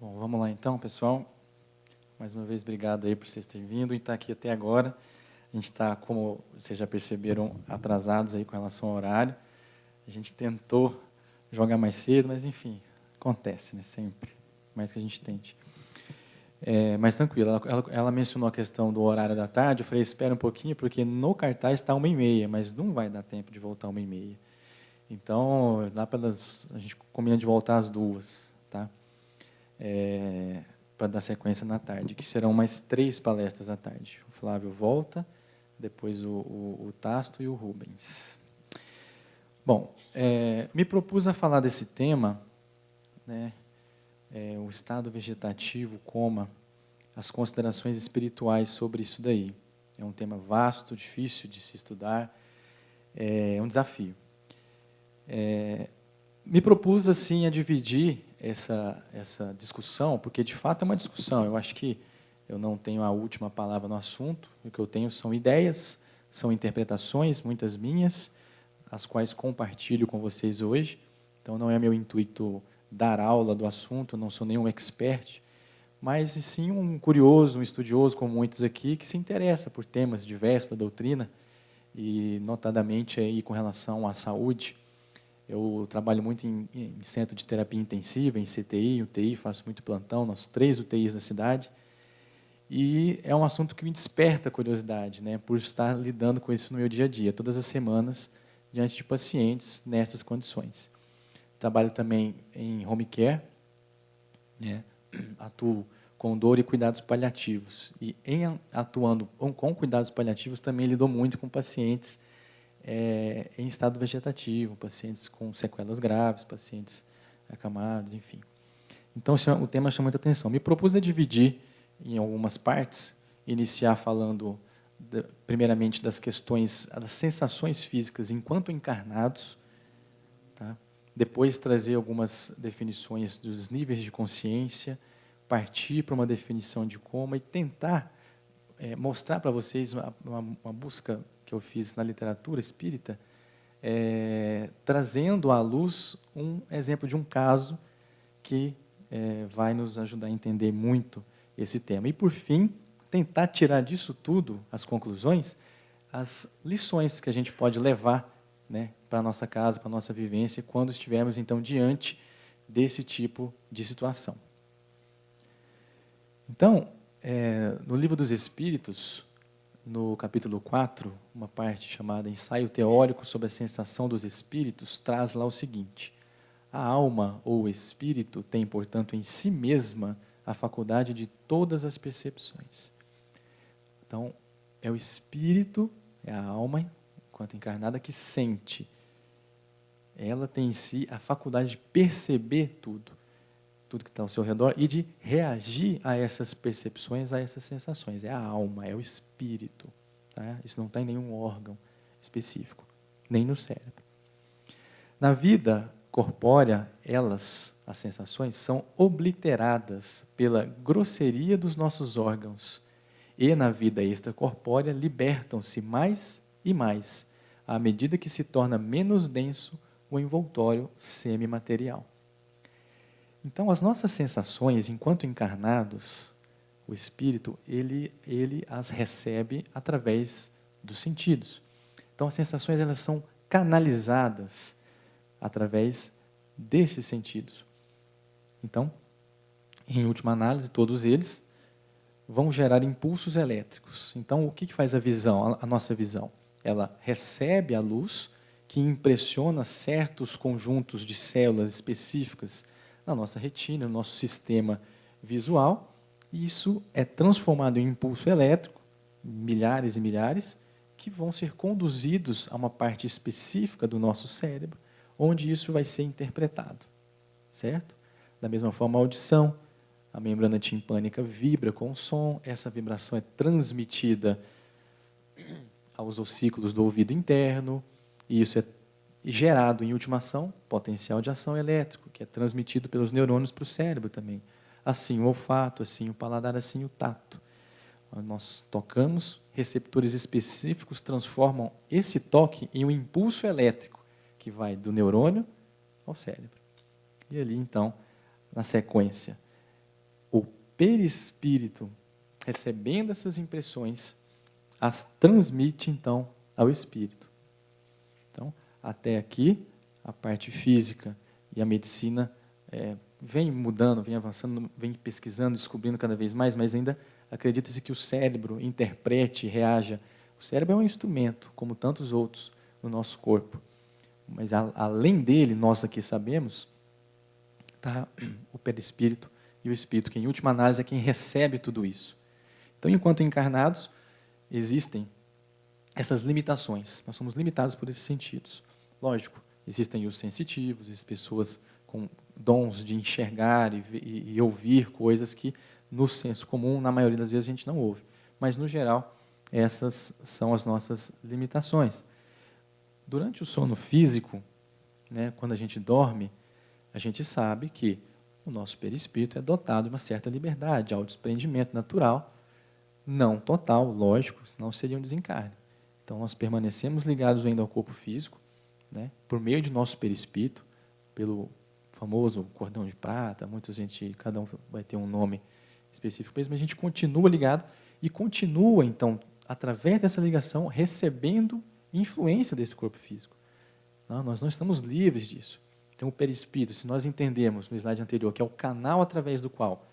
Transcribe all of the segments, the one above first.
Bom, vamos lá então, pessoal. Mais uma vez, obrigado aí por vocês terem vindo e estar aqui até agora. A gente está, como vocês já perceberam, atrasados aí com relação ao horário. A gente tentou jogar mais cedo, mas enfim, acontece, né? Sempre, mais que a gente tente. Mas tranquilo, ela mencionou a questão do horário da tarde, eu falei, espera um pouquinho, porque no cartaz está 1h30, mas não vai dar tempo de voltar 1h30. Então, a gente combina de voltar às 2h, tá? Para dar sequência na tarde, que serão mais 3 palestras à tarde. O Flávio volta, depois o Tasto e o Rubens. Bom, me propus a falar desse tema, né, o estado vegetativo, coma, as considerações espirituais sobre isso daí. É um tema vasto, difícil de se estudar, é um desafio. Me propus assim a dividir essa discussão, porque de fato é uma discussão. Eu acho que eu não tenho a última palavra no assunto. O que eu tenho são ideias, são interpretações, muitas minhas, as quais compartilho com vocês hoje. Então não é meu intuito dar aula do assunto, não sou nenhum expert, mas sim um curioso, um estudioso, como muitos aqui, que se interessa por temas diversos da doutrina, e notadamente aí com relação à saúde. Eu trabalho muito em centro de terapia intensiva, em CTI, UTI, faço muito plantão, nas 3 UTIs da cidade. E é um assunto que me desperta curiosidade, né, por estar lidando com isso no meu dia a dia, todas as semanas, diante de pacientes nessas condições. Trabalho também em home care, né, atuo com dor e cuidados paliativos. E atuando com cuidados paliativos, também lido muito com pacientes em estado vegetativo, pacientes com sequelas graves, pacientes acamados, enfim. Então, o tema chama muita atenção. Me propus a dividir em algumas partes, iniciar falando, primeiramente, das questões, das sensações físicas enquanto encarnados, tá? Depois trazer algumas definições dos níveis de consciência, partir para uma definição de coma e tentar mostrar para vocês uma busca que eu fiz na literatura espírita, trazendo à luz um exemplo de um caso que vai nos ajudar a entender muito esse tema. E, por fim, tentar tirar disso tudo, as conclusões, as lições que a gente pode levar, né, para a nossa casa, para a nossa vivência, quando estivermos, então, diante desse tipo de situação. Então, no Livro dos Espíritos, no capítulo 4, uma parte chamada Ensaio Teórico sobre a Sensação dos Espíritos, traz lá o seguinte: a alma ou o espírito tem, portanto, em si mesma a faculdade de todas as percepções. Então, é o espírito, é a alma, enquanto encarnada, que sente. Ela tem em si a faculdade de perceber tudo que está ao seu redor e de reagir a essas percepções, a essas sensações. É a alma, é o espírito. Tá? Isso não está em nenhum órgão específico, nem no cérebro. Na vida corpórea, as sensações, são obliteradas pela grosseria dos nossos órgãos. E na vida extracorpórea, libertam-se mais e mais, à medida que se torna menos denso o envoltório semimaterial. Então, as nossas sensações, enquanto encarnados, o espírito, ele as recebe através dos sentidos. Então, as sensações, elas são canalizadas através desses sentidos. Então, em última análise, todos eles vão gerar impulsos elétricos. Então, o que faz a visão, a nossa visão? Ela recebe a luz que impressiona certos conjuntos de células específicas na nossa retina, no nosso sistema visual, e isso é transformado em impulso elétrico, milhares e milhares, que vão ser conduzidos a uma parte específica do nosso cérebro, onde isso vai ser interpretado, certo? Da mesma forma, a audição, a membrana timpânica vibra com o som, essa vibração é transmitida aos ossículos do ouvido interno, e isso é gerado, em última ação, potencial de ação elétrico, que é transmitido pelos neurônios para o cérebro também. Assim o olfato, assim o paladar, assim o tato. Nós tocamos, receptores específicos transformam esse toque em um impulso elétrico, que vai do neurônio ao cérebro. E ali, então, na sequência, perispírito, recebendo essas impressões, as transmite, então, ao espírito. Então, até aqui, a parte física e a medicina vem mudando, vem avançando, vem pesquisando, descobrindo cada vez mais, mas ainda acredita-se que o cérebro interprete e reaja. O cérebro é um instrumento, como tantos outros, no nosso corpo. Mas, além dele, nós aqui sabemos, está o perispírito e o espírito, que, em última análise, é quem recebe tudo isso. Então, enquanto encarnados, existem essas limitações. Nós somos limitados por esses sentidos. Lógico, existem os sensitivos, as pessoas com dons de enxergar e ouvir coisas que, no senso comum, na maioria das vezes, a gente não ouve. Mas, no geral, essas são as nossas limitações. Durante o sono físico, né, quando a gente dorme, a gente sabe que o nosso perispírito é dotado de uma certa liberdade, autodespreendimento natural, não total, lógico, senão seria um desencarne. Então, nós permanecemos ligados ainda ao corpo físico, né, por meio de nosso perispírito, pelo famoso cordão de prata, muita gente, cada um vai ter um nome específico para isso, mas a gente continua ligado e continua, então, através dessa ligação, recebendo influência desse corpo físico. Não, nós não estamos livres disso. Então, o perispírito, se nós entendemos no slide anterior, que é o canal através do qual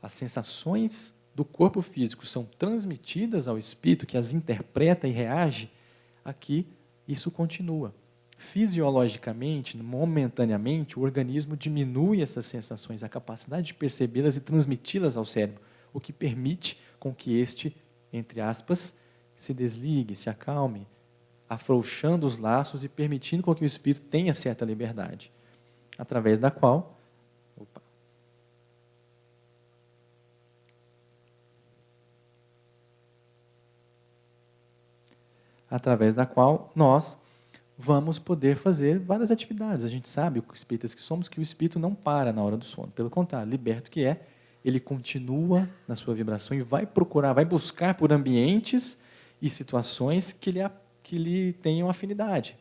as sensações do corpo físico são transmitidas ao espírito, que as interpreta e reage, aqui isso continua. Fisiologicamente, momentaneamente, o organismo diminui essas sensações, a capacidade de percebê-las e transmiti-las ao cérebro, o que permite com que este, entre aspas, se desligue, se acalme, afrouxando os laços e permitindo com que o espírito tenha certa liberdade, através da qual nós vamos poder fazer várias atividades. A gente sabe, os espíritas que somos, que o espírito não para na hora do sono. Pelo contrário, liberto que é, ele continua na sua vibração e vai procurar, vai buscar por ambientes e situações que lhe tenham afinidade,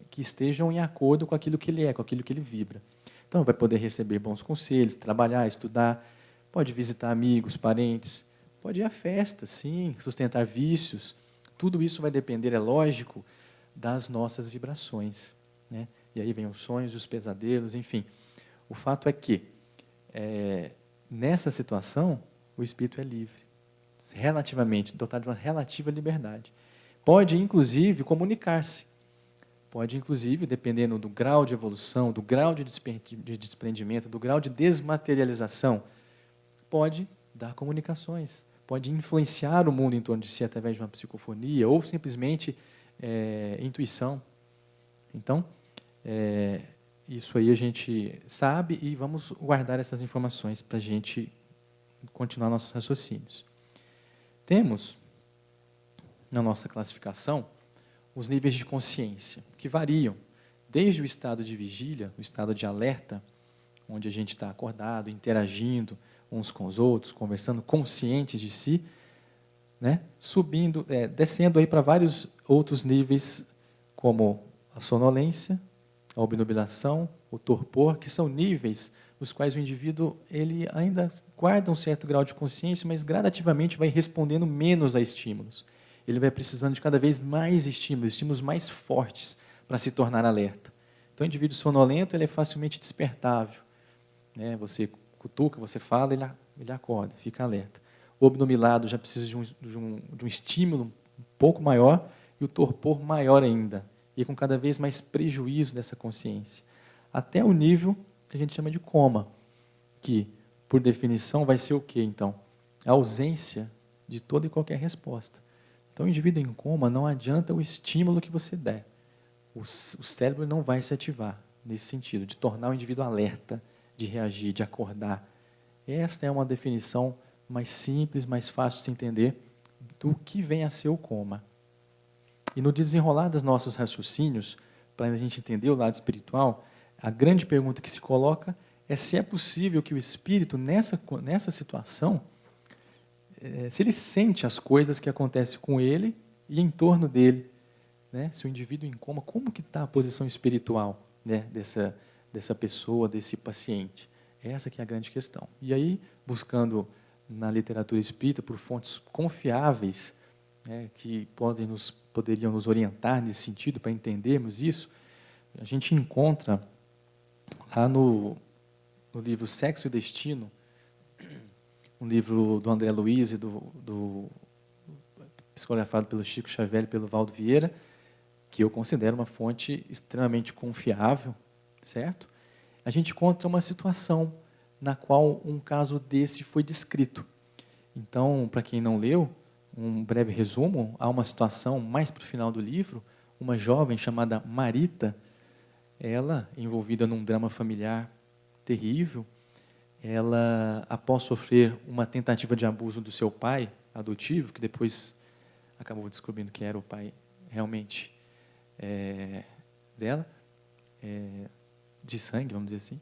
que estejam em acordo com aquilo que ele é, com aquilo que ele vibra. Então, vai poder receber bons conselhos, trabalhar, estudar, pode visitar amigos, parentes, pode ir à festa, sim, sustentar vícios. Tudo isso vai depender, é lógico, das nossas vibrações, né? E aí vem os sonhos, os pesadelos, enfim. O fato é que, nessa situação, o espírito é livre, relativamente, dotado de uma relativa liberdade. Pode, inclusive, comunicar-se. Pode, inclusive, dependendo do grau de evolução, do grau de desprendimento, do grau de desmaterialização, pode dar comunicações, pode influenciar o mundo em torno de si através de uma psicofonia ou simplesmente intuição. Então, isso aí a gente sabe e vamos guardar essas informações para a gente continuar nossos raciocínios. Temos, na nossa classificação, os níveis de consciência, que variam desde o estado de vigília, o estado de alerta, onde a gente está acordado, interagindo uns com os outros, conversando, conscientes de si, né? Subindo, descendo aí para vários outros níveis, como a sonolência, a obnubilação, o torpor, que são níveis nos quais o indivíduo ele ainda guarda um certo grau de consciência, mas gradativamente vai respondendo menos a estímulos. Ele vai precisando de cada vez mais estímulos mais fortes para se tornar alerta. Então, o indivíduo sonolento ele é facilmente despertável, né? Você cutuca, você fala, ele acorda, fica alerta. O obnubilado já precisa de um estímulo um pouco maior e o torpor maior ainda, e com cada vez mais prejuízo dessa consciência. Até o nível que a gente chama de coma, que, por definição, vai ser o quê, então? A ausência de toda e qualquer resposta. Então, o indivíduo em coma, não adianta o estímulo que você der. O cérebro não vai se ativar nesse sentido, de tornar o indivíduo alerta, de reagir, de acordar. Esta é uma definição mais simples, mais fácil de se entender do que vem a ser o coma. E no desenrolar dos nossos raciocínios, para a gente entender o lado espiritual, a grande pergunta que se coloca é se é possível que o espírito, nessa situação, se ele sente as coisas que acontecem com ele e em torno dele, né? Se o indivíduo em coma, como que está a posição espiritual, né, dessa pessoa, desse paciente? Essa que é a grande questão. E aí, buscando na literatura espírita, por fontes confiáveis, né, que poderiam nos orientar nesse sentido, para entendermos isso, a gente encontra lá no livro Sexo e Destino, um livro do André Luiz e psicografado pelo Chico Xavier e pelo Valdo Vieira, que eu considero uma fonte extremamente confiável, certo? A gente encontra uma situação na qual um caso desse foi descrito. Então, para quem não leu, um breve resumo, há uma situação mais para o final do livro, uma jovem chamada Marita, ela, envolvida num drama familiar terrível, ela, após sofrer uma tentativa de abuso do seu pai adotivo, que depois acabou descobrindo que era o pai realmente dela, de sangue, vamos dizer assim,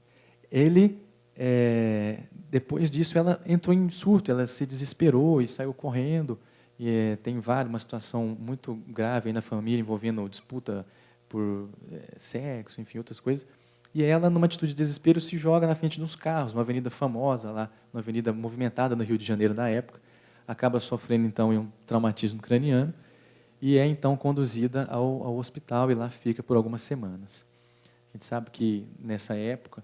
depois disso, ela entrou em surto, ela se desesperou e saiu correndo. E tem uma situação muito grave aí na família, envolvendo disputa por sexo, enfim, outras coisas. E ela, numa atitude de desespero, se joga na frente dos carros, uma avenida famosa, lá, uma avenida movimentada no Rio de Janeiro da época. Acaba sofrendo, então, um traumatismo craniano e é, então, conduzida ao hospital e lá fica por algumas semanas. A gente sabe que, nessa época,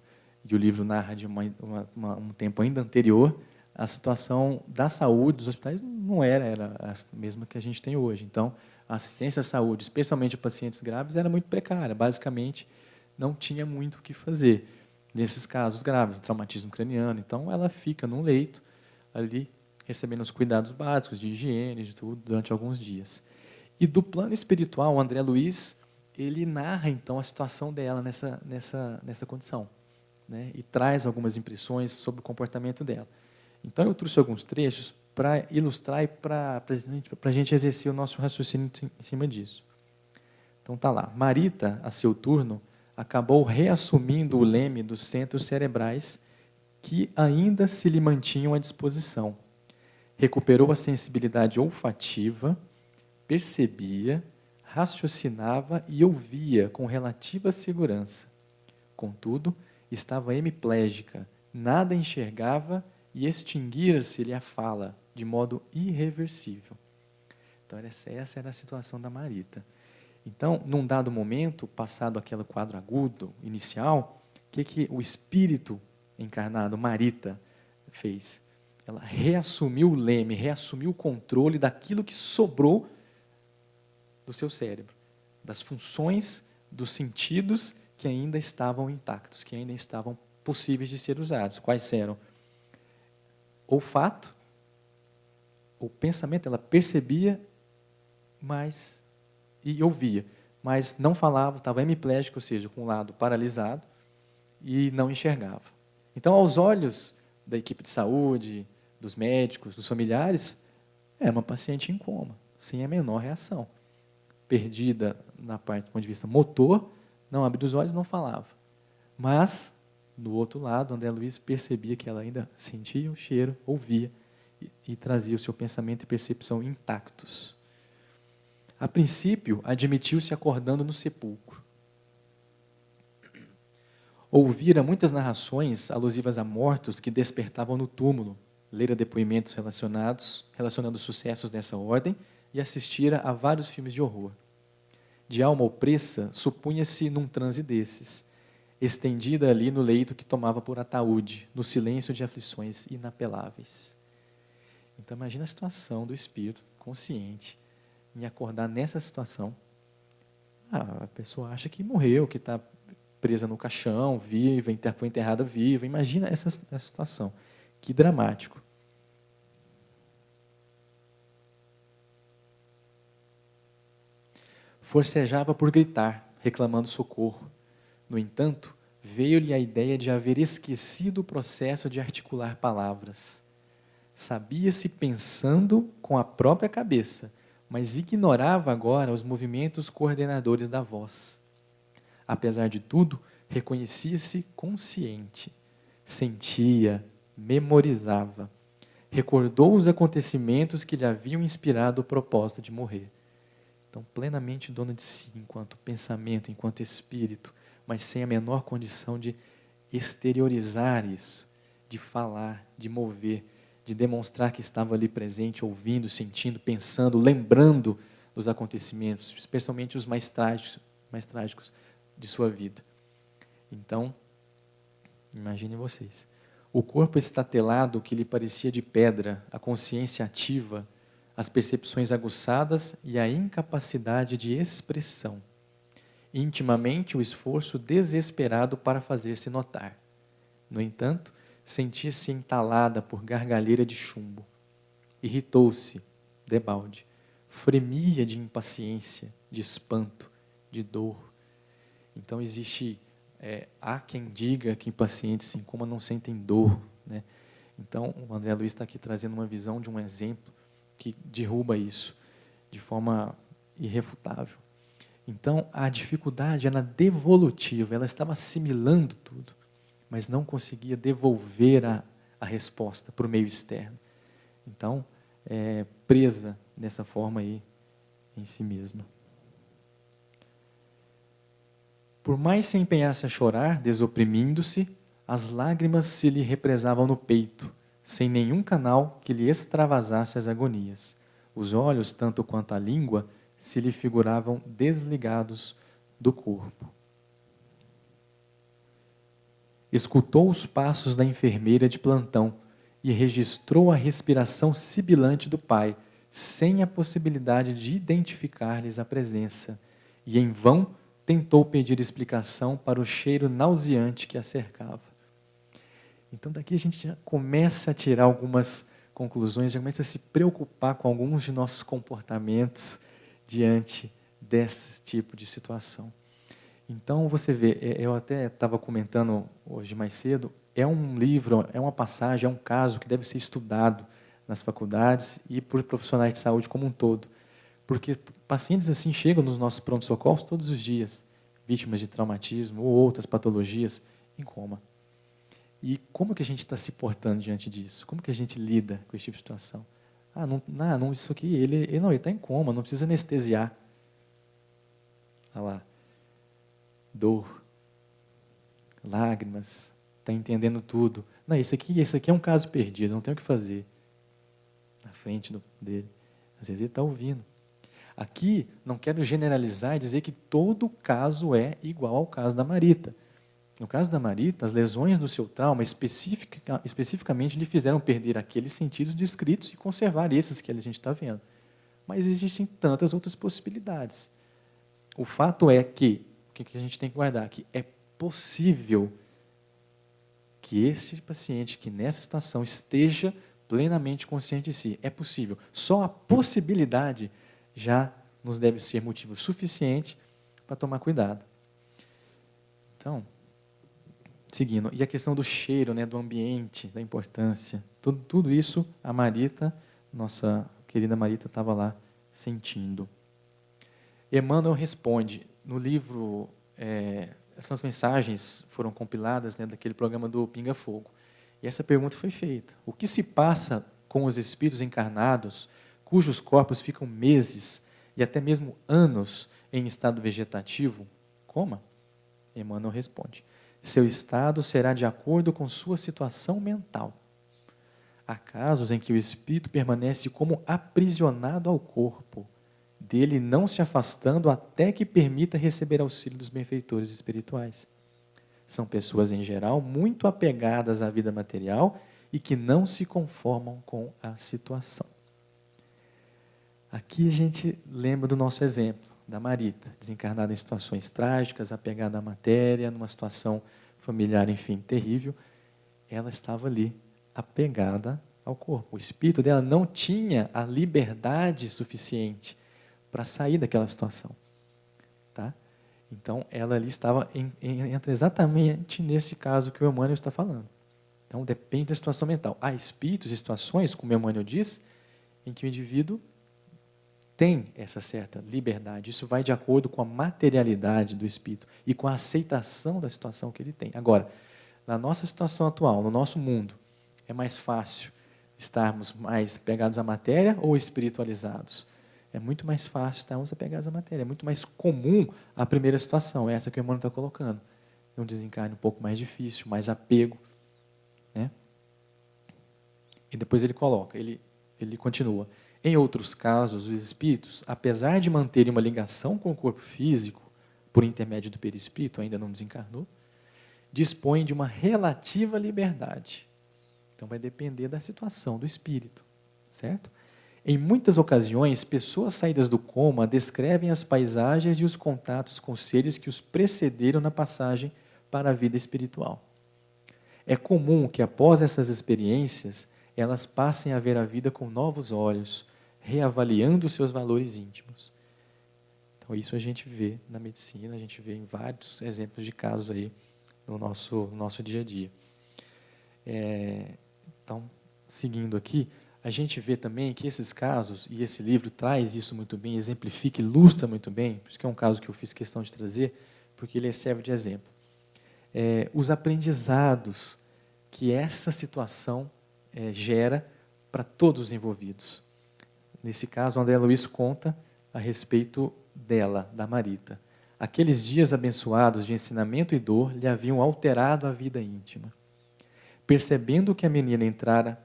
e o livro narra de um tempo ainda anterior, a situação da saúde dos hospitais não era a mesma que a gente tem hoje. Então, a assistência à saúde, especialmente a pacientes graves, era muito precária. Basicamente, não tinha muito o que fazer nesses casos graves, traumatismo craniano. Então, ela fica num leito, ali, recebendo os cuidados básicos de higiene, de tudo, durante alguns dias. E do plano espiritual, o André Luiz, ele narra, então, a situação dela nessa condição, né? E traz algumas impressões sobre o comportamento dela. Então, eu trouxe alguns trechos para ilustrar e para a gente exercer o nosso raciocínio em cima disso. Então, está lá. Marita, a seu turno, acabou reassumindo o leme dos centros cerebrais que ainda se lhe mantinham à disposição. Recuperou a sensibilidade olfativa, percebia, raciocinava e ouvia com relativa segurança. Contudo, estava hemiplégica, nada enxergava e extinguira-se-lhe a fala, de modo irreversível. Então, essa era a situação da Marita. Então, num dado momento, passado aquele quadro agudo, inicial, o que o espírito encarnado, Marita, fez? Ela reassumiu o leme, reassumiu o controle daquilo que sobrou do seu cérebro, das funções, dos sentidos que ainda estavam intactos, que ainda estavam possíveis de ser usados. Quais eram? Olfato, o pensamento, ela percebia e ouvia, mas não falava, estava hemiplégico, ou seja, com o lado paralisado, e não enxergava. Então, aos olhos da equipe de saúde, dos médicos, dos familiares, era uma paciente em coma, sem a menor reação. Perdida na parte do ponto de vista motor, não abria os olhos, não falava. Mas, do outro lado, André Luiz percebia que ela ainda sentia o cheiro, ouvia e trazia o seu pensamento e percepção intactos. A princípio, admitiu-se acordando no sepulcro. Ouvira muitas narrações alusivas a mortos que despertavam no túmulo, lera depoimentos relacionando sucessos dessa ordem e assistira a vários filmes de horror. De alma opressa, supunha-se num transe desses, estendida ali no leito que tomava por ataúde, no silêncio de aflições inapeláveis. Então, imagina a situação do espírito consciente em acordar nessa situação. A pessoa acha que morreu, que está presa no caixão, viva, foi enterrada viva. Imagina essa situação. Que dramático. Forcejava por gritar, reclamando socorro. No entanto, veio-lhe a ideia de haver esquecido o processo de articular palavras. Sabia-se pensando com a própria cabeça, mas ignorava agora os movimentos coordenadores da voz. Apesar de tudo, reconhecia-se consciente. Sentia, memorizava. Recordou os acontecimentos que lhe haviam inspirado o propósito de morrer. Então, plenamente dona de si, enquanto pensamento, enquanto espírito, mas sem a menor condição de exteriorizar isso, de falar, de mover, de demonstrar que estava ali presente, ouvindo, sentindo, pensando, lembrando dos acontecimentos, especialmente os mais trágicos de sua vida. Então, imaginem vocês. O corpo estatelado que lhe parecia de pedra, a consciência ativa, as percepções aguçadas e a incapacidade de expressão. Intimamente, o esforço desesperado para fazer-se notar. No entanto, sentia-se entalada por gargalheira de chumbo. Irritou-se, debalde. Fremia de impaciência, de espanto, de dor. Então existe, há quem diga que impacientes se incomodam não sentem dor, né? Então o André Luiz está aqui trazendo uma visão de um exemplo que derruba isso de forma irrefutável. Então a dificuldade era devolutiva, ela estava assimilando tudo, mas não conseguia devolver a resposta para o meio externo. Então, presa dessa forma aí em si mesma. Por mais se empenhasse a chorar, desoprimindo-se, as lágrimas se lhe represavam no peito, sem nenhum canal que lhe extravasasse as agonias. Os olhos, tanto quanto a língua, se lhe figuravam desligados do corpo. Escutou os passos da enfermeira de plantão e registrou a respiração sibilante do pai, sem a possibilidade de identificar-lhes a presença, e em vão tentou pedir explicação para o cheiro nauseante que a cercava. Então daqui a gente já começa a tirar algumas conclusões, já começa a se preocupar com alguns de nossos comportamentos diante desse tipo de situação. Então você vê, eu até estava comentando hoje mais cedo, é um livro, é uma passagem, é um caso que deve ser estudado nas faculdades e por profissionais de saúde como um todo. Porque pacientes assim chegam nos nossos pronto-socorros todos os dias, vítimas de traumatismo ou outras patologias em coma. E como que a gente está se portando diante disso? Como que a gente lida com esse tipo de situação? Não, isso aqui, ele está em coma, não precisa anestesiar. Olha lá. Dor, lágrimas, está entendendo tudo. Não, esse aqui é um caso perdido, não tem o que fazer. Na frente dele. Às vezes ele está ouvindo. Aqui, não quero generalizar e dizer que todo caso é igual ao caso da Marita. No caso da Marita, as lesões do seu trauma especificamente lhe fizeram perder aqueles sentidos descritos e conservar esses que a gente está vendo. Mas existem tantas outras possibilidades. O fato é que, o que a gente tem que guardar? Que é possível que esse paciente, que nessa situação esteja plenamente consciente de si. É possível. Só a possibilidade já nos deve ser motivo suficiente para tomar cuidado. Então, seguindo, e a questão do cheiro, né, do ambiente, da importância, tudo isso a Marita, nossa querida Marita, estava lá sentindo. Emmanuel responde, no livro, essas mensagens foram compiladas, né, daquele programa do Pinga Fogo, e essa pergunta foi feita: o que se passa com os espíritos encarnados, cujos corpos ficam meses e até mesmo anos em estado vegetativo? Coma? Emmanuel responde: seu estado será de acordo com sua situação mental. Há casos em que o espírito permanece como aprisionado ao corpo, dele não se afastando até que permita receber auxílio dos benfeitores espirituais. São pessoas, em geral, muito apegadas à vida material e que não se conformam com a situação. Aqui a gente lembra do nosso exemplo, da Marita, desencarnada em situações trágicas, apegada à matéria, numa situação familiar, enfim, terrível. Ela estava ali, apegada ao corpo. O espírito dela não tinha a liberdade suficiente para sair daquela situação. Tá? Então, ela ali estava entra exatamente nesse caso que o Emmanuel está falando. Então, depende da situação mental. Há espíritos e situações, como o Emmanuel diz, em que o indivíduo tem essa certa liberdade. Isso vai de acordo com a materialidade do espírito e com a aceitação da situação que ele tem. Agora, na nossa situação atual, no nosso mundo, é mais fácil estarmos mais pegados à matéria ou espiritualizados? É muito mais fácil estarmos apegados à matéria. É muito mais comum a primeira situação, essa que o Emmanuel está colocando. Um desencarne um pouco mais difícil, mais apego, né? E depois ele coloca, ele continua. Em outros casos, os espíritos, apesar de manterem uma ligação com o corpo físico, por intermédio do perispírito, ainda não desencarnou, dispõem de uma relativa liberdade. Então vai depender da situação do espírito, certo? Em muitas ocasiões, pessoas saídas do coma descrevem as paisagens e os contatos com seres que os precederam na passagem para a vida espiritual. É comum que após essas experiências, elas passem a ver a vida com novos olhos, reavaliando seus valores íntimos. Então isso a gente vê na medicina, a gente vê em vários exemplos de casos aí no nosso dia a dia. Então, seguindo aqui, a gente vê também que esses casos, e esse livro traz isso muito bem, exemplifica, ilustra muito bem, por isso que é um caso que eu fiz questão de trazer, porque ele serve de exemplo. Os aprendizados que essa situação gera para todos os envolvidos. Nesse caso, o André Luiz conta a respeito dela, da Marita. Aqueles dias abençoados de ensinamento e dor lhe haviam alterado a vida íntima. Percebendo que a menina entrara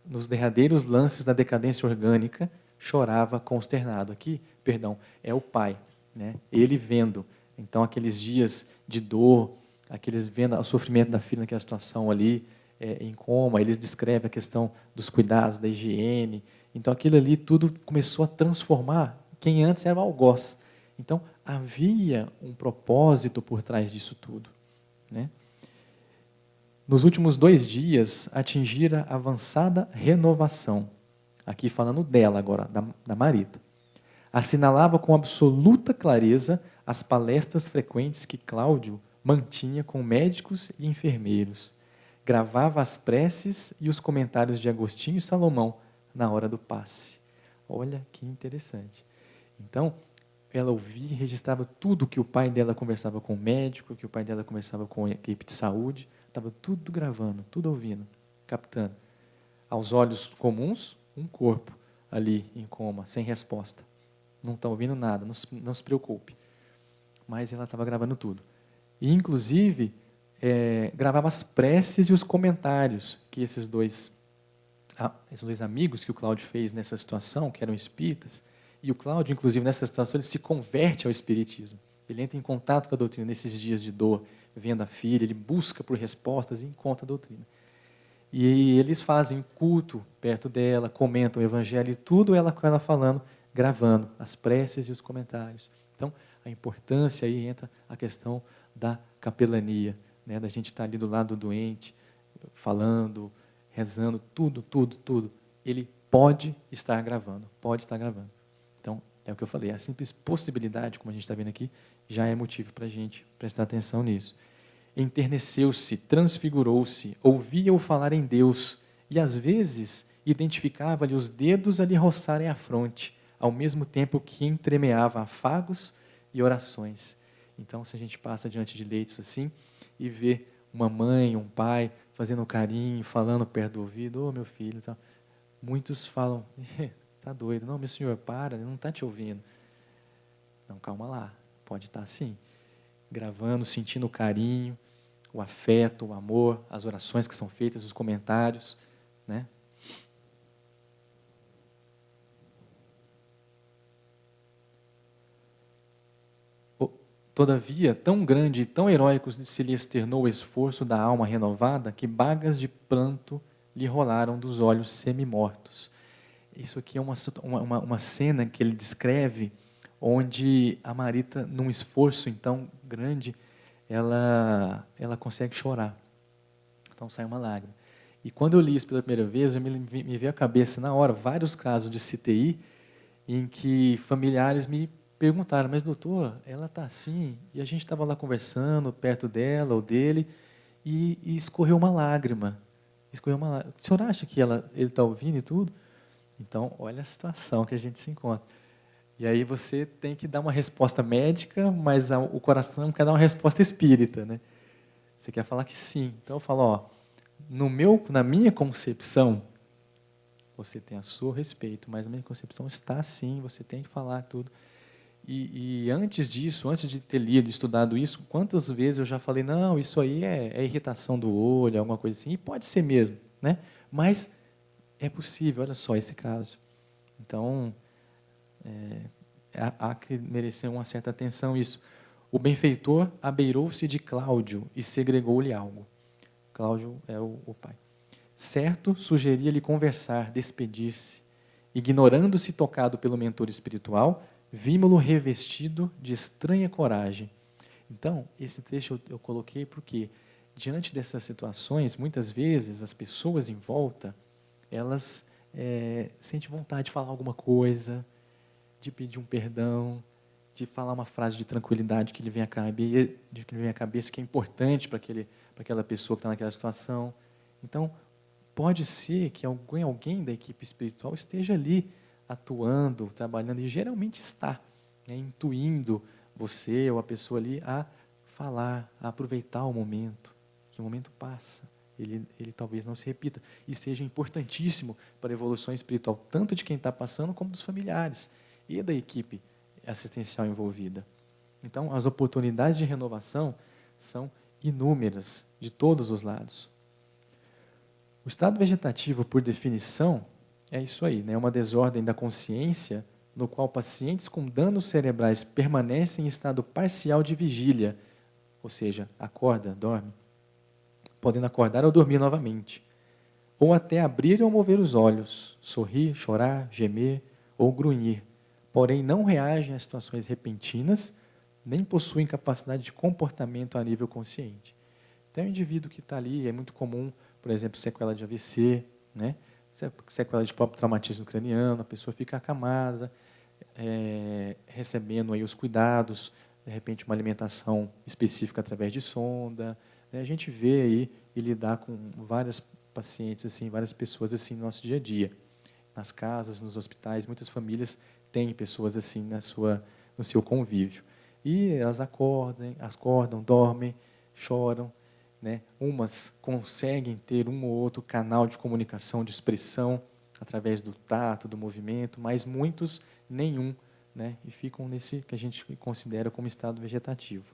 nos derradeiros lances da decadência orgânica, chorava consternado. Aqui, perdão, é o pai, né? Ele vendo. Então, aqueles dias de dor, aqueles vendo o sofrimento da filha naquela situação ali, em coma, ele descreve a questão dos cuidados, da higiene. Então, aquilo ali tudo começou a transformar quem antes era o algoz. Então, havia um propósito por trás disso tudo, né? Nos últimos 2 dias, atingira avançada renovação. Aqui falando dela agora, da Marita. Assinalava com absoluta clareza as palestras frequentes que Cláudio mantinha com médicos e enfermeiros. Gravava as preces e os comentários de Agostinho e Salomão na hora do passe. Olha que interessante. Então, ela ouvia e registrava tudo que o pai dela conversava com o médico, que o pai dela conversava com a equipe de saúde. Estava tudo gravando, tudo ouvindo, captando. Aos olhos comuns, um corpo ali em coma, sem resposta. Não está ouvindo nada, não se preocupe. Mas ela estava gravando tudo. E, inclusive, gravava as preces e os comentários que esses dois amigos que o Cláudio fez nessa situação, que eram espíritas, e o Cláudio, inclusive, nessa situação, ele se converte ao espiritismo. Ele entra em contato com a doutrina nesses dias de dor, vendo a filha, ele busca por respostas e encontra a doutrina. E eles fazem culto perto dela, comentam o evangelho e tudo ela com ela falando, gravando as preces e os comentários. Então, a importância aí entra a questão da capelania, né, da gente estar ali do lado do doente, falando, rezando, tudo. Ele pode estar gravando, pode estar gravando. Então, é o que eu falei, a simples possibilidade, como a gente está vendo aqui, já é motivo para a gente prestar atenção nisso. Enterneceu-se, transfigurou-se, ouvia-o falar em Deus e, às vezes, identificava-lhe os dedos a lhe roçarem a fronte, ao mesmo tempo que entremeava afagos e orações. Então, se a gente passa diante de leitos assim e vê uma mãe, um pai fazendo um carinho, falando perto do ouvido, ô meu filho, tá. Muitos falam, tá doido, não, meu senhor, para, ele não está te ouvindo. Não, calma lá, pode estar assim, gravando, sentindo o carinho, o afeto, o amor, as orações que são feitas, os comentários, né? Todavia, tão grande e tão heróico se lhe externou o esforço da alma renovada que bagas de pranto lhe rolaram dos olhos semi-mortos. Isso aqui é uma cena que ele descreve, onde a Marita, num esforço então grande, ela consegue chorar. Então sai uma lágrima. E quando eu li isso pela primeira vez, me veio à cabeça na hora vários casos de CTI em que familiares me perguntaram, mas doutor, ela está assim, e a gente estava lá conversando perto dela ou dele, e escorreu uma lágrima. Escorreu uma lágrima. O senhor acha que ele está ouvindo e tudo? Então, olha a situação que a gente se encontra. E aí você tem que dar uma resposta médica, mas o coração quer dar uma resposta espírita, né? Você quer falar que sim. Então eu falo, ó, na minha concepção, você tem a seu respeito, mas na minha concepção está assim, você tem que falar tudo. E antes disso, antes de ter lido, estudado isso, quantas vezes eu já falei, não, isso aí é irritação do olho, alguma coisa assim, e pode ser mesmo, né? Mas é possível, olha só esse caso. Então, há que merecer uma certa atenção isso. O benfeitor abeirou-se de Cláudio e segregou-lhe algo. Cláudio é o pai. Certo, sugeria-lhe conversar, despedir-se. Ignorando-se tocado pelo mentor espiritual, vimo-lo revestido de estranha coragem. Então, esse trecho eu coloquei porque, diante dessas situações, muitas vezes as pessoas em volta, elas sentem vontade de falar alguma coisa, de pedir um perdão, de falar uma frase de tranquilidade que lhe vem à cabeça, que é importante para aquela pessoa que está naquela situação. Então, pode ser que alguém da equipe espiritual esteja ali atuando, trabalhando, e geralmente está, né, intuindo você ou a pessoa ali a falar, a aproveitar o momento, que o momento passa, ele talvez não se repita, e seja importantíssimo para a evolução espiritual, tanto de quem está passando, como dos familiares e da equipe assistencial envolvida. Então, as oportunidades de renovação são inúmeras, de todos os lados. O estado vegetativo, por definição, é isso aí, né? Uma desordem da consciência no qual pacientes com danos cerebrais permanecem em estado parcial de vigília, ou seja, acorda, dorme, podendo acordar ou dormir novamente, ou até abrir ou mover os olhos, sorrir, chorar, gemer ou grunhir, porém não reagem a situações repentinas, nem possuem capacidade de comportamento a nível consciente. Então, o indivíduo que está ali, é muito comum, por exemplo, sequela de AVC, né? Sequela de próprio traumatismo craniano, a pessoa fica acamada, recebendo aí os cuidados, de repente uma alimentação específica através de sonda, né? A gente vê aí e lidar com várias pacientes, assim, várias pessoas assim no nosso dia a dia. Nas casas, nos hospitais, muitas famílias têm pessoas assim no seu convívio. E elas acordam, dormem, choram, né? Umas conseguem ter um ou outro canal de comunicação, de expressão, através do tato, do movimento, mas muitos nenhum, né? E ficam nesse que a gente considera como estado vegetativo.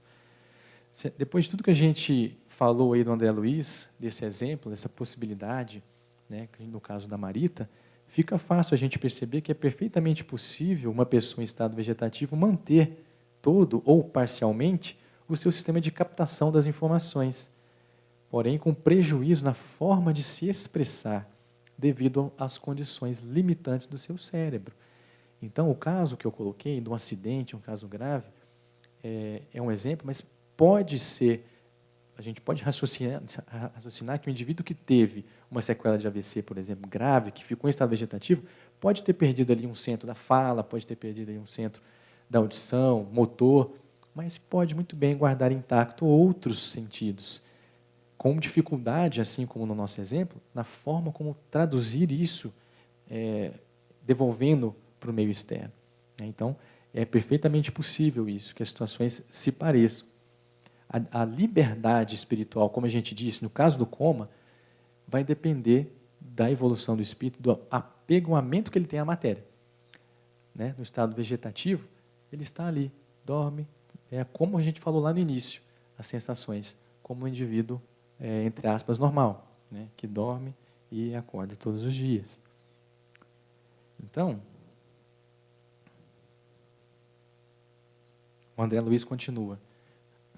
Depois de tudo que a gente falou aí do André Luiz, desse exemplo, dessa possibilidade, né, no caso da Marita, fica fácil a gente perceber que é perfeitamente possível uma pessoa em estado vegetativo manter todo ou parcialmente o seu sistema de captação das informações, porém com prejuízo na forma de se expressar, devido às condições limitantes do seu cérebro. Então, o caso que eu coloquei, de um acidente, um caso grave, é um exemplo, mas pode ser, a gente pode raciocinar que o indivíduo que teve uma sequela de AVC, por exemplo, grave, que ficou em estado vegetativo, pode ter perdido ali um centro da fala, pode ter perdido ali um centro da audição, motor, mas pode muito bem guardar intacto outros sentidos, com dificuldade, assim como no nosso exemplo, na forma como traduzir isso, devolvendo para o meio externo. Então, é perfeitamente possível isso, que as situações se pareçam. A liberdade espiritual, como a gente disse, no caso do coma, vai depender da evolução do espírito, do apegoamento que ele tem à matéria. Né? No estado vegetativo, ele está ali, dorme, como a gente falou lá no início, as sensações, como o indivíduo, entre aspas, normal, né? Que dorme e acorda todos os dias. Então, o André Luiz continua.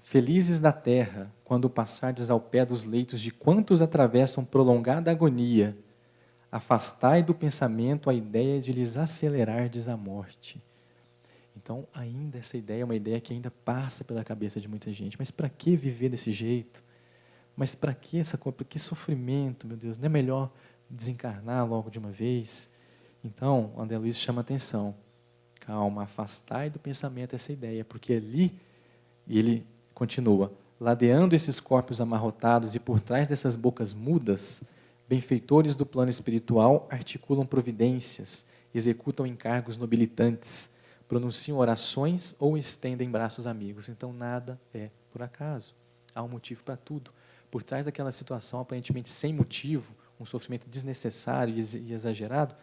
Felizes da terra, quando passardes ao pé dos leitos de quantos atravessam prolongada agonia, afastai do pensamento a ideia de lhes acelerardes a morte. Então, ainda essa ideia é uma ideia que ainda passa pela cabeça de muita gente. Mas para que viver desse jeito? Mas para que que sofrimento, meu Deus? Não é melhor desencarnar logo de uma vez? Então, André Luiz chama atenção. Calma, afastai do pensamento essa ideia, porque ali, e ele continua, ladeando esses corpos amarrotados e por trás dessas bocas mudas, benfeitores do plano espiritual articulam providências, executam encargos nobilitantes, pronunciam orações ou estendem braços amigos. Então, nada é por acaso. Há um motivo para tudo. Por trás daquela situação aparentemente sem motivo, um sofrimento desnecessário e exagerado,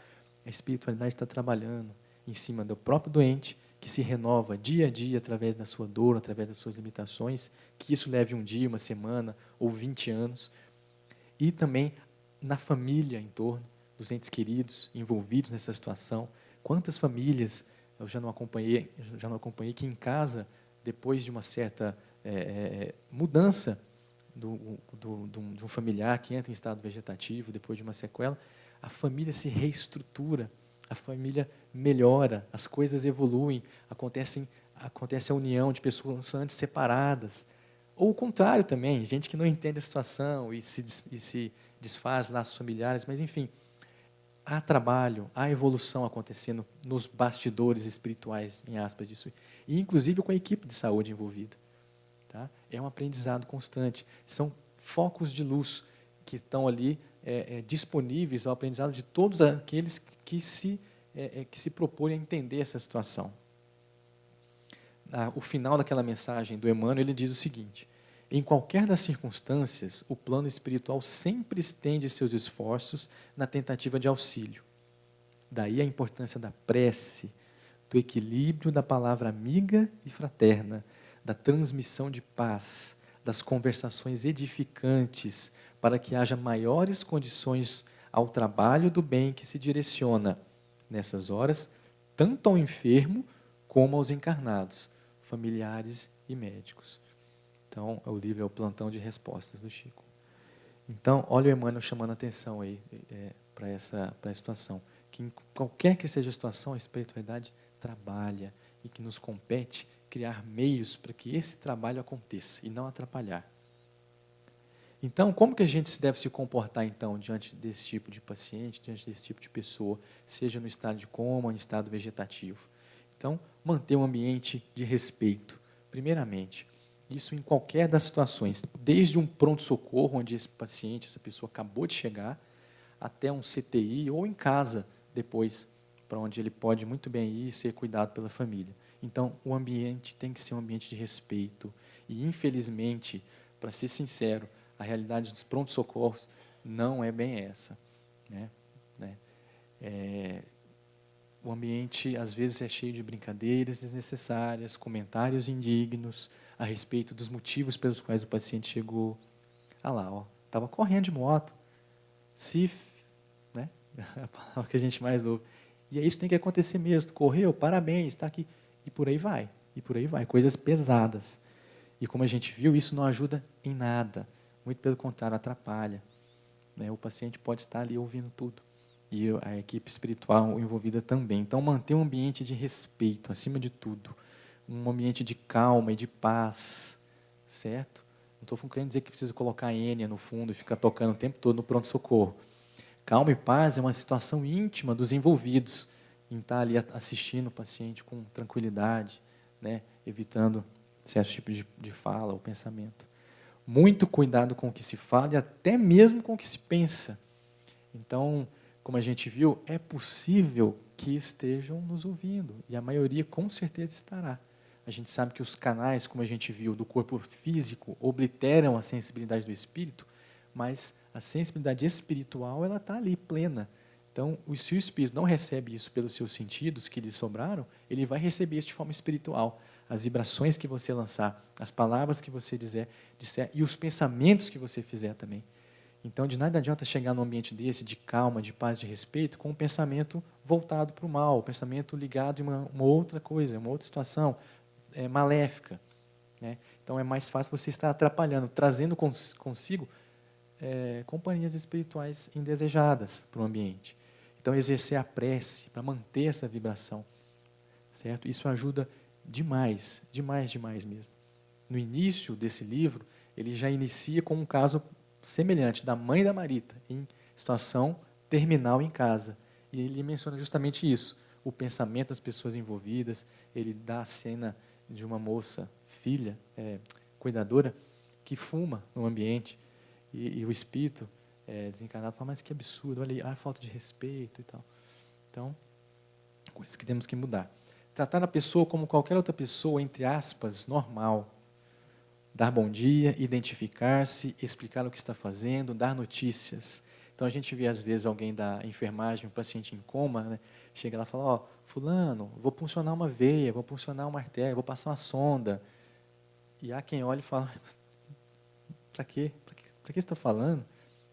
a espiritualidade está trabalhando em cima do próprio doente, que se renova dia a dia através da sua dor, através das suas limitações, que isso leve um dia, uma semana ou 20 anos. E também na família em torno, dos entes queridos envolvidos nessa situação. Quantas famílias eu já não acompanhei que em casa, depois de uma certa mudança de um familiar que entra em estado vegetativo, depois de uma sequela, a família se reestrutura, a família melhora, as coisas evoluem, acontece a união de pessoas antes separadas. Ou o contrário também, gente que não entende a situação e se desfaz laços familiares, mas enfim, há trabalho, há evolução acontecendo nos bastidores espirituais, em aspas, disso, e inclusive com a equipe de saúde envolvida. Tá? É um aprendizado constante, são focos de luz que estão ali disponíveis ao aprendizado de todos aqueles que se propõem a entender essa situação. O final daquela mensagem do Emmanuel, ele diz o seguinte: em qualquer das circunstâncias, o plano espiritual sempre estende seus esforços na tentativa de auxílio. Daí a importância da prece, do equilíbrio da palavra amiga e fraterna, da transmissão de paz, das conversações edificantes, para que haja maiores condições ao trabalho do bem que se direciona, nessas horas, tanto ao enfermo como aos encarnados, familiares e médicos. Então, o livro é o Plantão de Respostas do Chico. Então, olha o Emmanuel chamando a atenção aí para essa situação, que em qualquer que seja a situação, a espiritualidade trabalha e que nos compete criar meios para que esse trabalho aconteça e não atrapalhar. Então, como que a gente deve se comportar, então, diante desse tipo de paciente, diante desse tipo de pessoa, seja no estado de coma ou no estado vegetativo? Então, manter um ambiente de respeito, primeiramente. Isso em qualquer das situações, desde um pronto-socorro, onde esse paciente, essa pessoa acabou de chegar, até um CTI, ou em casa, depois, para onde ele pode muito bem ir e ser cuidado pela família. Então, o ambiente tem que ser um ambiente de respeito. E, infelizmente, para ser sincero, a realidade dos pronto-socorros não é bem essa. O ambiente, às vezes, é cheio de brincadeiras desnecessárias, comentários indignos a respeito dos motivos pelos quais o paciente chegou. Ah lá, estava correndo de moto, né? É a palavra que a gente mais ouve. E isso tem que acontecer mesmo. Correu, parabéns, está aqui. E por aí vai, coisas pesadas. E como a gente viu, isso não ajuda em nada. Muito pelo contrário, atrapalha. O paciente pode estar ali ouvindo tudo. E a equipe espiritual envolvida também. Então, manter um ambiente de respeito, acima de tudo. Um ambiente de calma e de paz, certo? Não estou querendo dizer que precisa colocar a Enya no fundo e ficar tocando o tempo todo no pronto-socorro. Calma e paz é uma situação íntima dos envolvidos, em estar ali assistindo o paciente com tranquilidade, né? Evitando certos tipos de fala ou pensamento. Muito cuidado com o que se fala e até mesmo com o que se pensa. Então, como a gente viu, é possível que estejam nos ouvindo, e a maioria com certeza estará. A gente sabe que os canais, como a gente viu, do corpo físico obliteram a sensibilidade do espírito, mas a sensibilidade espiritual ela está ali, plena. Então, se o espírito não recebe isso pelos seus sentidos que lhe sobraram, ele vai receber isso de forma espiritual. As vibrações que você lançar, as palavras que você disser e os pensamentos que você fizer também. Então, de nada adianta chegar num ambiente desse, de calma, de paz, de respeito, com um pensamento voltado para o mal, um pensamento ligado em uma outra coisa, uma outra situação maléfica. Né? Então, é mais fácil você estar atrapalhando, trazendo consigo companhias espirituais indesejadas para o ambiente. Então, exercer a prece para manter essa vibração. Certo? Isso ajuda demais, demais, demais mesmo. No início desse livro, ele já inicia com um caso semelhante da mãe da Marita, em situação terminal em casa. E ele menciona justamente isso, o pensamento das pessoas envolvidas. Ele dá a cena de uma moça, filha, cuidadora, que fuma no ambiente, e o espírito desencarnado fala, mas que absurdo, olha aí, falta de respeito e tal. Então, coisas que temos que mudar. Tratar a pessoa como qualquer outra pessoa, entre aspas, normal. Dar bom dia, identificar-se, explicar o que está fazendo, dar notícias. Então, a gente vê, às vezes, alguém da enfermagem, um paciente em coma, né, chega lá e fala, fulano, vou puncionar uma veia, vou puncionar uma artéria, vou passar uma sonda. E há quem olhe e fala, para quê? Para que você está falando?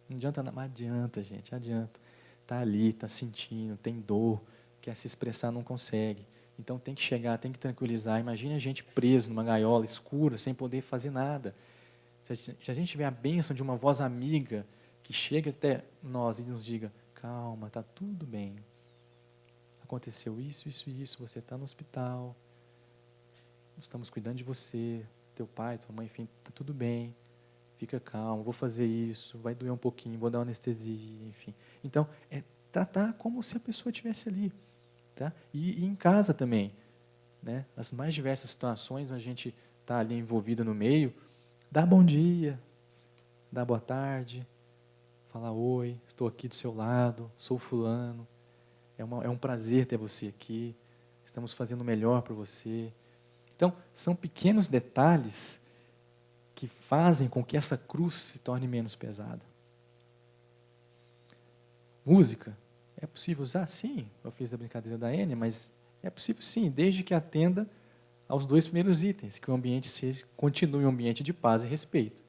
Não adianta nada, mas adianta, gente, adianta. Está ali, está sentindo, tem dor, quer se expressar, não consegue. Então tem que chegar, tem que tranquilizar. Imagine a gente preso numa gaiola escura, sem poder fazer nada. Se a gente tiver a bênção de uma voz amiga que chegue até nós e nos diga, calma, está tudo bem. Aconteceu isso, isso e isso, você está no hospital, estamos cuidando de você, teu pai, tua mãe, enfim, está tudo bem, fica calmo, vou fazer isso, vai doer um pouquinho, vou dar uma anestesia, enfim. Então, é tratar como se a pessoa estivesse ali. Tá? E em casa também. Né? As mais diversas situações, a gente está ali envolvido no meio, dá bom dia, dá boa tarde, fala oi, estou aqui do seu lado, sou fulano, é um prazer ter você aqui, estamos fazendo o melhor para você. Então, são pequenos detalhes que fazem com que essa cruz se torne menos pesada. Música, é possível usar? Sim, eu fiz a brincadeira da Enya, mas é possível sim, desde que atenda aos 2 primeiros itens, que o ambiente continue um ambiente de paz e respeito.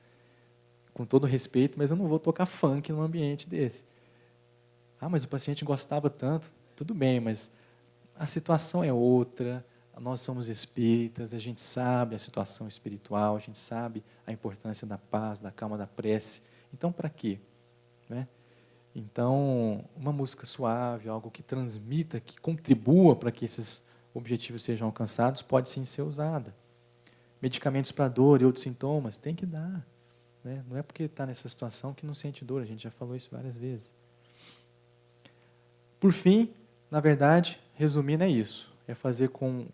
Com todo respeito, mas eu não vou tocar funk num ambiente desse. Ah, mas o paciente gostava tanto. Tudo bem, mas a situação é outra, nós somos espíritas, a gente sabe a situação espiritual, a gente sabe a importância da paz, da calma, da prece. Então, para quê? Né? Então, uma música suave, algo que transmita, que contribua para que esses objetivos sejam alcançados, pode sim ser usada. Medicamentos para dor e outros sintomas, tem que dar. Né? Não é porque está nessa situação que não sente dor, a gente já falou isso várias vezes. Por fim, na verdade, resumindo, é isso. É fazer com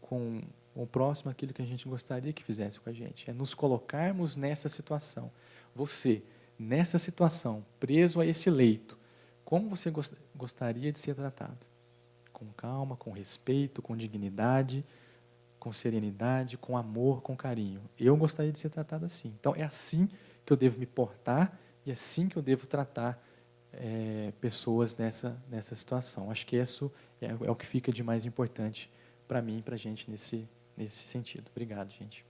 o próximo aquilo que a gente gostaria que fizesse com a gente. É nos colocarmos nessa situação. Você, nessa situação, preso a esse leito, como você gostaria de ser tratado? Com calma, com respeito, com dignidade, com serenidade, com amor, com carinho. Eu gostaria de ser tratado assim. Então, é assim que eu devo me portar e é assim que eu devo tratar pessoas nessa situação. Acho que isso é o que fica de mais importante para mim e para a gente nesse sentido. Obrigado, gente.